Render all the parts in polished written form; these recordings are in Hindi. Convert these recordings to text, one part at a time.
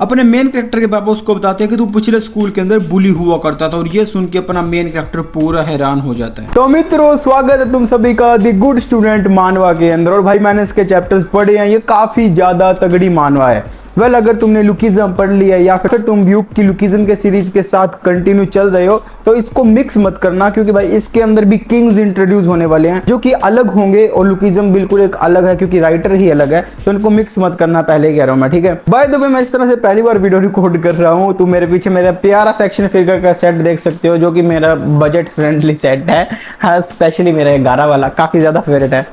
अपने मेन कैरेक्टर के पापा उसको बताते हैं कि तू पिछले स्कूल के अंदर बुली हुआ करता था, और ये सुन के अपना मेन कैरेक्टर पूरा हैरान हो जाता है। तो मित्रों, स्वागत है तुम सभी का द गुड स्टूडेंट मानवा के अंदर। और भाई मैंने इसके चैप्टर्स पढ़े हैं, ये काफी ज्यादा तगड़ी मानवा है। वेल, अगर तुमने लुकिज्म पढ़ लिया या फिर तुम व्यूक की लुकिज्म के सीरीज के साथ कंटिन्यू चल रहे हो तो इसको मिक्स मत करना, क्योंकि भाई इसके अंदर भी किंग्स इंट्रोड्यूस होने वाले हैं जो कि अलग होंगे, और लुकिज्म बिल्कुल एक अलग है क्योंकि राइटर ही अलग है, तो इनको मिक्स मत करना, पहले कह रहा हूं मैं, ठीक है। बाय द वे, मैं इस तरह से पहली बार वीडियो रिकॉर्ड कर रहा हूं, तो मेरे पीछे मेरा प्यारा सेक्शन फिगर का सेट देख सकते हो, जो कि मेरा बजट फ्रेंडली सेट है। हाँ, स्पेशली मेरा 11 वाला काफी ज्यादा फेवरेट है,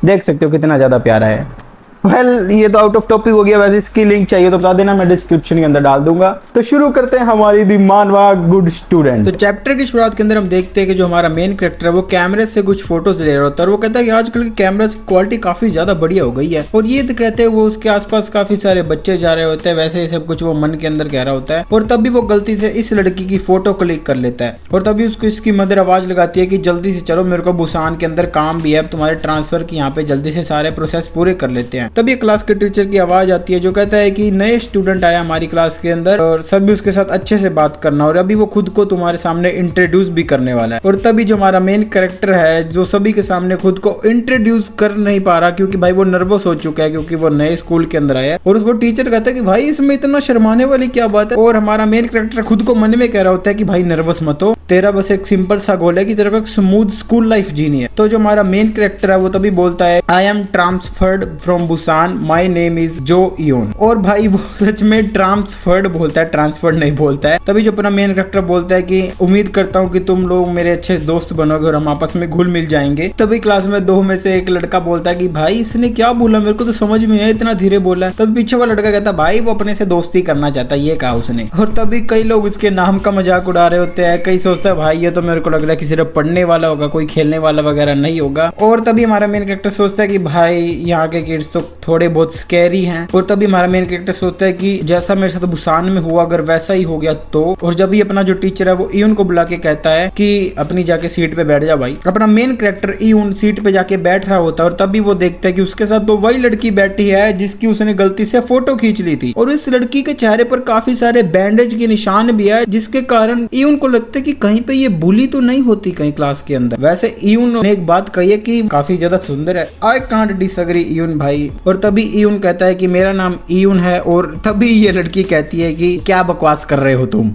देख सकते हो कितना ज्यादा प्यारा है। वेल, ये तो आउट ऑफ टॉपिक हो गया। वैसे इसकी लिंक चाहिए तो बता देना, मैं डिस्क्रिप्शन के अंदर डाल दूंगा। तो शुरू करते हैं हमारी दी मानवा गुड स्टूडेंट। तो चैप्टर की शुरुआत के अंदर हम देखते हैं कि जो हमारा मेन कैरेक्टर है वो कैमरे से कुछ फोटोज ले रहा होता है, और वो कहता है कि आजकल के कैमरा की क्वालिटी काफी ज्यादा बढ़िया हो गई है। और ये तो कहते हैं वो उसके आसपास काफी सारे बच्चे जा रहे होते हैं, वैसे ही सब कुछ वो मन के अंदर कह रहा होता है। और तभी वो गलती से इस लड़की की फोटो क्लिक कर लेता है, और तभी उसको इसकी मदर आवाज लगाती है कि जल्दी से चलो, मेरे को बुसान के अंदर काम भी है, तुम्हारे ट्रांसफर की यहाँ पे जल्दी से सारे प्रोसेस पूरे कर लेते हैं। तभी क्लास के टीचर की आवाज आती है जो कहता है कि नए स्टूडेंट आया हमारी क्लास के अंदर, और सभी उसके साथ अच्छे से बात करना, और अभी वो खुद को तुम्हारे सामने इंट्रोड्यूस भी करने वाला है। और तभी जो हमारा मेन कैरेक्टर है जो सभी के सामने खुद को इंट्रोड्यूस कर नहीं पा रहा, क्योंकि भाई वो नर्वस हो चुका है, क्योंकि वो नए स्कूल के अंदर आया है। और उसको टीचर कहता है कि भाई इसमें इतना शर्माने वाली क्या बात है। और हमारा मेन कैरेक्टर खुद को मन में कह रहा होता है कि भाई नर्वस मत हो, तेरा बस एक सिंपल सा गोल है कि तेरे को एक स्मूथ स्कूल लाइफ जीनी है। तो जो हमारा मेन कैरेक्टर है वो तभी बोलता है, I am transferred from Busan, my name is जो इयोन। और भाई वो सच में ट्रांसफर्ड बोलता है, ट्रांसफर्ड नहीं बोलता है। तभी जो अपना मेन कैरेक्टर बोलता है कि उम्मीद करता हूँ कि तुम लोग मेरे अच्छे दोस्त बनोगे और हम आपस में घुल मिल जाएंगे। तभी क्लास में दो में से एक लड़का बोलता है कि भाई इसने क्या बोला, मेरे को तो समझ में नहीं, इतना धीरे बोला है। तभी पीछे वाला लड़का कहता है भाई वो अपने से दोस्ती करना चाहता है, ये कहा उसने। और तभी कई लोग इसके नाम का मजाक उड़ा रहे होते हैं, कई सोचता है भाई ये तो मेरे को लग रहा है कि सिर्फ पढ़ने वाला होगा, कोई खेलने वाला वगैरह नहीं होगा। और तभी हमारा मेन कैरेक्टर सोचता है कि भाई यहाँ के किड्स तो थोड़े बहुत स्कैरी हैं। और तभी हमारा मेन कैरेक्टर सोचता है कि जैसा मेरे साथ बुसान में हुआ अगर वैसा ही हो गया तो। और जब भी अपना जो टीचर है वो इयून को बुला के कहता है कि अपनी जाके सीट पे बैठ जा भाई। अपना मेन कैरेक्टर इयून सीट पे जाके बैठ रहा होता है, और तभी वो देखता है कि उसके साथ तो वही लड़की बैठी है जिसकी उसने गलती से फोटो खींच ली थी। और इस लड़की के चेहरे पर काफी सारे बैंडेज के निशान भी है, जिसके कारण इयून को लगता है कि कहीं पे ये बुली तो नहीं होती कहीं क्लास के अंदर। वैसे इयून ने एक बात कही है कि काफी ज्यादा सुंदर है, आई कांट डिसएग्री इयून भाई। और तभी इयून कहता है कि मेरा नाम इयून है। और तभी ये लड़की कहती है कि क्या बकवास कर रहे हो तुम।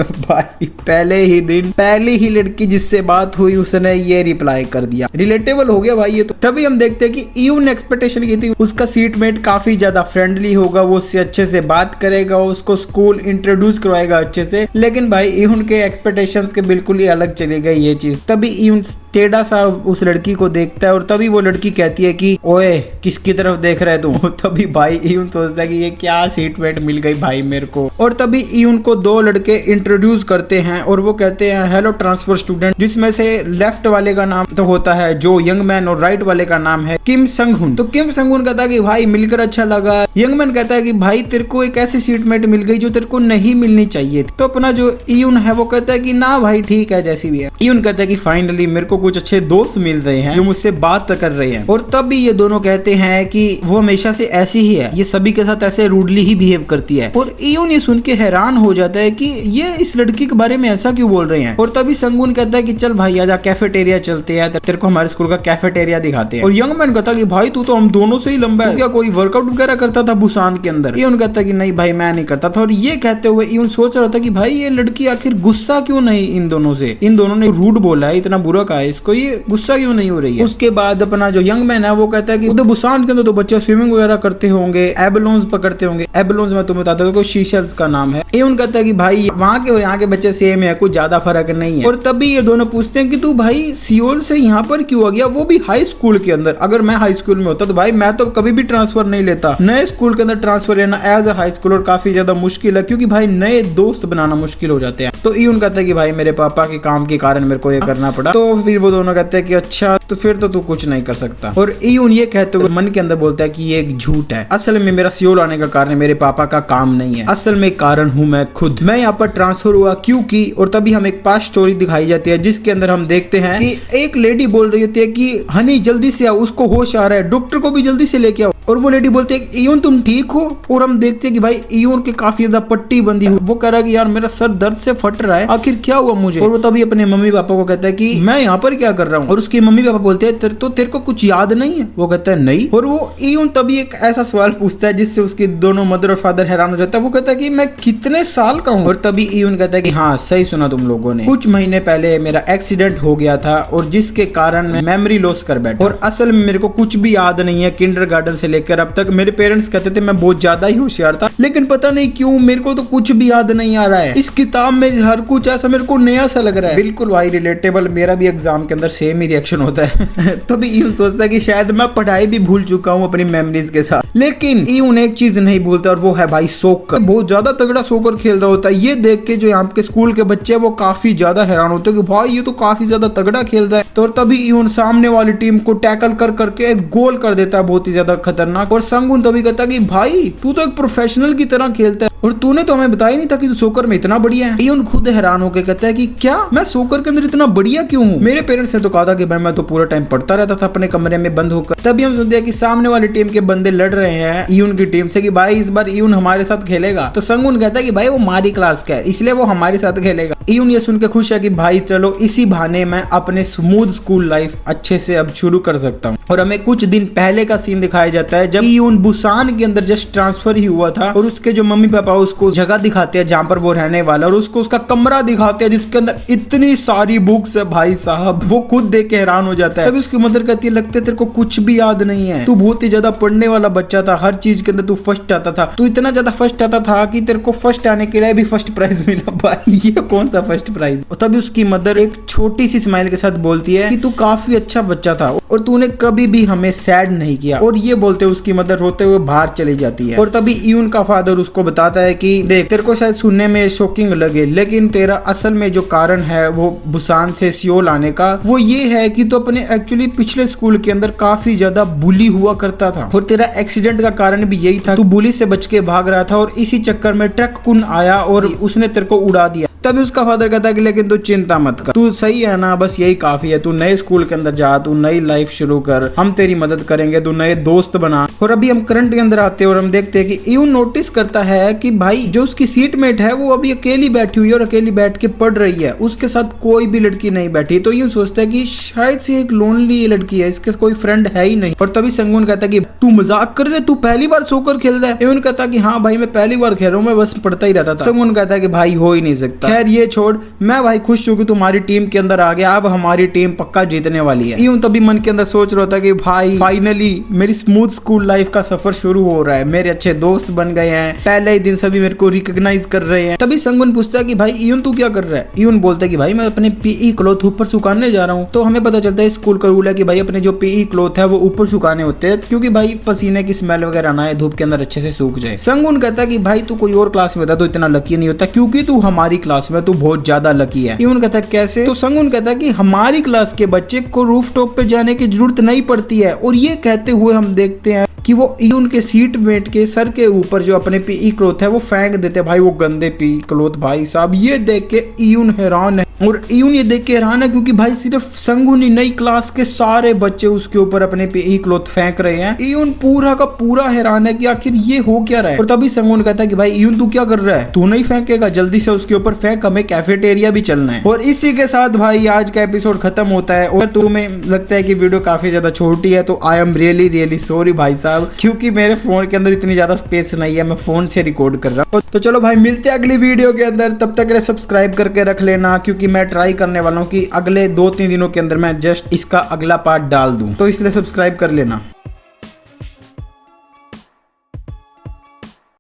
भाई पहले ही दिन पहली ही लड़की जिससे बात हुई उसने ये रिप्लाई कर दिया, रिलेटेबल हो गया भाई ये तो। तभी हम देखते हैं कि इयून ने एक्सपेक्टेशन की थी उसका सीटमेट काफी ज्यादा फ्रेंडली होगा, वो उससे अच्छे से बात करेगा, उसको स्कूल इंट्रोड्यूस करवाएगा अच्छे से। लेकिन भाई इयून के एक्सपेक्टेशंस के बिल्कुल ही अलग चली गई ये चीज। तभी इयून टेढ़ा सा उस लड़की को देखता है, और तभी वो लड़की कहती है कि ओए किसकी तरफ देख रहे तुम। तभी भाई इयून सोचता है कि ये क्या सीटमेट मिल गई भाई मेरे को। और तभी इयून को दो लड़के इंट्रोड्यूस करते हैं, और वो कहते हैं हेलो ट्रांसफर स्टूडेंट, जिसमें से लेफ्ट वाले का नाम तो होता है जो यंग मैन, और राइट वाले का नाम है किम संगहुन। तो किम संगहुन कहता है कि भाई मिलकर अच्छा लगा। यंग मैन कहता है कि भाई तेरे को एक ऐसी सीटमेट मिल गई जो तेरे को नहीं मिलनी चाहिए थी। तो अपना जो इयून है वो कहता है कि ना भाई ठीक है जैसी भी है। इयून कहता है कि फाइनली मेरे को कुछ अच्छे दोस्त मिल रहे हैं जो मुझसे बात कर रहे हैं। और तब भी ये दोनों कहते हैं कि वो हमेशा से ऐसी ही है, ये सभी के साथ ऐसे रूडली ही बिहेव करती है। और इयून ये सुन के हैरान हो जाता है कि ये इस लड़की के बारे में ऐसा क्यों बोल रहे हैं। और तभी संगुन कहता है कि चल भाई आजा कैफेटेरिया चलते हैं, तेरे को हमारे स्कूल का कैफेटेरिया दिखाते हैं। और यंग मैन कहता है कि भाई तू तो हम दोनों से ही लंबा है, क्या कोई वर्कआउट वगैरह करता था बुसान के अंदर। इयून कहता है कि नहीं भाई मैं नहीं करता था। और ये कहते हुए इयून सोच रहा था कि भाई ये लड़की आखिर गुस्सा क्यों नहीं इन दोनों से, इन दोनों ने रूड बोला है, इतना बुरा कहा है इसको, ये गुस्सा क्यों नहीं हो रही है। उसके बाद अपना जो यंग मैन है वो कहता है कि उधर बुसान के अंदर तो बच्चे स्विमिंग वगैरह करते होंगे, एबलोन्स पकड़ते होंगे। एबलोन्स मैं तुम्हें बताता हूँ शीशल्स का नाम है। इयून कहता है कि भाई वहाँ के और यहाँ के बच्चे सेम है, कुछ ज्यादा फर्क नहीं है। और तभी ये दोनों पूछते हैं कि तू भाई सियोल से यहाँ पर क्यों आ गया, वो भी हाई स्कूल के अंदर। अगर मैं हाई स्कूल में होता तो भाई मैं तो कभी भी ट्रांसफर नहीं लेता। नए स्कूल के अंदर ट्रांसफर लेना एज अ हाई स्कूल और काफी ज्यादा मुश्किल है, क्योंकि भाई नए दोस्त बनाना मुश्किल हो जाते हैं। तो इयून कहता है कि भाई मेरे पापा के काम के कारण मेरे को ये करना पड़ा। तो फिर वो दोनों कहते हैं कि अच्छा तो फिर तो तू कुछ नहीं कर सकता। और इयून ये कहते हुए मन के अंदर बोलता है कि ये एक झूठ है, असल में मेरा सियोल आने का कारण मेरे पापा का काम नहीं है, असल में कारण हूँ मैं खुद। मैं यहाँ पर ट्रांसफर हुआ क्योंकि। और तभी हम एक पास्ट स्टोरी दिखाई जाती है जिसके अंदर हम देखते हैं कि एक लेडी बोल रही होती है कि हनी जल्दी से आओ, उसको होश आ रहा है, डॉक्टर को भी जल्दी से लेके आओ। और वो लेडी बोलती है कि ईयून तुम ठीक हो, और हम देखते हैं कि भाई ईयून के काफी ज्यादा पट्टी बंधी हुई। वो कह रहा है कि यार मेरा सर दर्द से फट रहा है, आखिर क्या हुआ मुझे। और वो तभी अपने मम्मी पापा को कहता है कि मैं यहाँ पर क्या कर रहा हूँ। और उसके मम्मी पापा बोलते हैं तेरे को कुछ याद नहीं है। वो कहता है नहीं। और वो ईयून तभी एक ऐसा सवाल पूछता है जिससे उसके दोनों मदर और फादर हैरान हो जाता है। वो कहता है कि मैं कितने साल का हूँ। और तभी ईयून कहता है कि हाँ सही सुना तुम लोगों ने, कुछ महीने पहले मेरा एक्सीडेंट हो गया था और जिसके कारण मैं मेमोरी लॉस कर बैठा, और असल में मेरे को कुछ भी याद नहीं है। किंडरगार्टन से लेकर अब तक मेरे पेरेंट्स कहते थे मैं बहुत ज्यादा ही होशियार था, लेकिन पता नहीं क्यों मेरे को तो कुछ भी याद नहीं आ रहा है। इस किताब में हर कुछ ऐसा मेरे को नया सा लग रहा है। बिल्कुल भाई रिलेटेबल, मेरा भी एग्जाम के अंदर सेम ही रिएक्शन होता है। तभी ईयून सोचता है कि शायद मैं पढ़ाई भी भूल चुका हूँ अपनी मेमोरीज के साथ। लेकिन ईयून एक चीज नहीं भूलता और वो है भाई सोकर। बहुत ज्यादा तगड़ा सोकर खेल रहा होता है। ये देख के जो यहाँ के स्कूल के बच्चे हैं वो काफी ज्यादा हैरान होते हैं कि भाई ये तो काफी ज्यादा तगड़ा खेल रहा है। तो तभी ईयून सामने वाली टीम को टैकल कर करके एक गोल कर देता है, बहुत ही ज्यादा खतरनाक। और संगुन तभी कहता है कि भाई तू तो एक प्रोफेशनल की तरह खेलता है और तूने तो हमें बताया नहीं था कि तू सोकर में इतना बढ़िया है। ईयून खुद हैरान होकर कहता है कि क्या मैं सोकर के अंदर इतना बढ़िया क्यों हूँ? मेरे पेरेंट्स ने तो कहा था कि भाई मैं तो पूरा टाइम पढ़ता रहता था अपने कमरे में बंद होकर। तभी हम सुनते हैं कि सामने वाली टीम के बंदे लड़ रहे हैं ईयून की टीम से कि भाई इस बार ईयून हमारे साथ खेलेगा। तो संगुन कहता है कि भाई वो हमारी क्लास का है इसलिए वो हमारे साथ खेलेगा। ईयून ये सुन के खुश है कि भाई चलो इसी बहाने मैं अपने स्मूथ स्कूल लाइफ अच्छे से अब शुरू कर सकता हूँ। और हमें कुछ दिन पहले का सीन दिखाया जाता है जब ईयून बुसान के अंदर जस्ट ट्रांसफर ही हुआ था और उसके जो मम्मी पापा उसको जगह दिखाते हैं जहाँ पर वो रहने वाला, और उसको उसका कमरा दिखाते हैं जिसके अंदर इतनी सारी बुक्स है भाई साहब। वो खुद देख के हैरान हो जाता है। तभी उसकी मदर कहती है लगता है तेरे को कुछ भी याद नहीं है, तू बहुत ही ज्यादा पढ़ने वाला बच्चा था, हर चीज के अंदर तू फर्स्ट आता था, तू इतना ज्यादा फर्स्ट आता था कि तेरे को फर्स्ट आने के लिए भी फर्स्ट प्राइज मिला। भाई ये कौन सा फर्स्ट प्राइज। और तभी उसकी मदर एक छोटी सी स्माइल के साथ बोलती है कि तू काफी अच्छा बच्चा था और तूने कभी भी हमें सैड नहीं किया। और ये बोलते हुए उसकी मदर रोते हुए बाहर चली जाती है। और तभी ईयून का फादर उसको बताता है कि देख तेरे को शायद सुनने में शॉकिंग लगे, लेकिन तेरा असल में जो कारण है वो बुसान से सियोल आने का वो ये है कि तू अपने एक्चुअली पिछले स्कूल के अंदर काफी ज्यादा बुली हुआ करता था और तेरा एक्सीडेंट का कारण भी यही था। तू बुली से बच के भाग रहा था और इसी चक्कर में ट्रक कुन आया और उसने तेरे को उड़ा दिया। तभी उसका फादर कहता है कि लेकिन तू चिंता मत कर, तू सही है ना, बस यही काफी है, तू नए स्कूल के अंदर जा, तू नई लाइफ शुरू कर, हम तेरी मदद करेंगे, तू नए दोस्त बना। और अभी हम करंट के अंदर आते हैं और हम देखते हैं कि ईयून नोटिस करता है कि भाई जो उसकी सीटमेट है वो अभी अकेली बैठी हुई है और अकेली बैठ के पढ़ रही है, उसके साथ कोई भी लड़की नहीं बैठी। तो ईयून सोचता है कि शायद से एक लोनली लड़की है, इसके कोई फ्रेंड है ही नहीं। और तभी संगुन कहता है कि तू मजाक कर रहे, तू पहली बार सोकर खेल रहा है। ईयून कहता है कि हाँ भाई मैं पहली बार खेल रहा हूँ, मैं बस पढ़ता ही रहता था। संगुन कहता है कि भाई हो ही नहीं सकता। खैर ये छोड़, मैं भाई खुश हूँ कि तुम्हारी टीम के अंदर आ गया, अब हमारी टीम पक्का जीतने वाली है। यूं तभी मन के अंदर सोच रहा था कि भाई फाइनली मेरी स्मूथ स्कूल लाइफ का सफर शुरू हो रहा है, मेरे अच्छे दोस्त बन गए हैं, पहले ही दिन सभी मेरे को रिकॉग्नाइज कर रहे हैं। तभी संगुन पूछता है कि भाई ईयून तू क्या कर रहा है? ईयून बोलता है कि भाई मैं अपने पीई क्लॉथ ऊपर सुखाने जा रहा हूँ। तो हमें पता चलता है स्कूल का रूल है कि भाई अपने जो पीई क्लॉथ है वो ऊपर सुखाने होते हैं क्योंकि भाई पसीने की स्मेल वगैरह ना आए, धूप के अंदर अच्छे से सूख जाए। संगुन कहता है कि भाई तू कोई और क्लास में होता तो इतना लकी नहीं होता, क्योंकि तू हमारी क्लास में तू बहुत ज्यादा लकी है। ईयून कहता है कैसे? तो संगुन कहता है कि हमारी क्लास के बच्चे को रूफ टॉप पे जाने की जरूरत नहीं पड़ती है। और ये कहते हुए हम देखते हैं कि वो ईयून के सीट मेट के सर के ऊपर जो अपने पीई क्लॉथ है वो फेंक देते, भाई वो गंदे पीई क्लॉथ। भाई साहब ये देख के ईयून हैरान है, और ईयून ये देख के हैरान है क्योंकि भाई सिर्फ संगुन ही नई क्लास के सारे बच्चे उसके ऊपर अपने पीई क्लॉथ फेंक रहे हैं। ईयून पूरा का पूरा हैरान है कि आखिर ये हो क्या रहा है। और तभी संगुन कहता है कि भाई ईयून तू क्या कर रहा है, तू नहीं फेंकेगा, जल्दी से उसके ऊपर फेंक, हमें कैफेटेरिया भी चलना है। और इसी के साथ भाई आज का एपिसोड खत्म होता है। और तुम्हें लगता है कि वीडियो काफी ज्यादा छोटी है तो आई एम रियली सॉरी भाई साहब, क्योंकि मेरे फोन के अंदर इतनी ज्यादा स्पेस नहीं है, मैं फोन से रिकॉर्ड कर रहा हूँ। तो चलो भाई मिलते हैं अगली वीडियो के अंदर, तब तक के लिए सब्सक्राइब करके रख लेना क्योंकि मैं ट्राई करने वाला हूँ कि अगले 2-3 दिनों के अंदर मैं जस्ट इसका अगला पार्ट डाल दूं, तो इसलिए सब्सक्राइब कर लेना।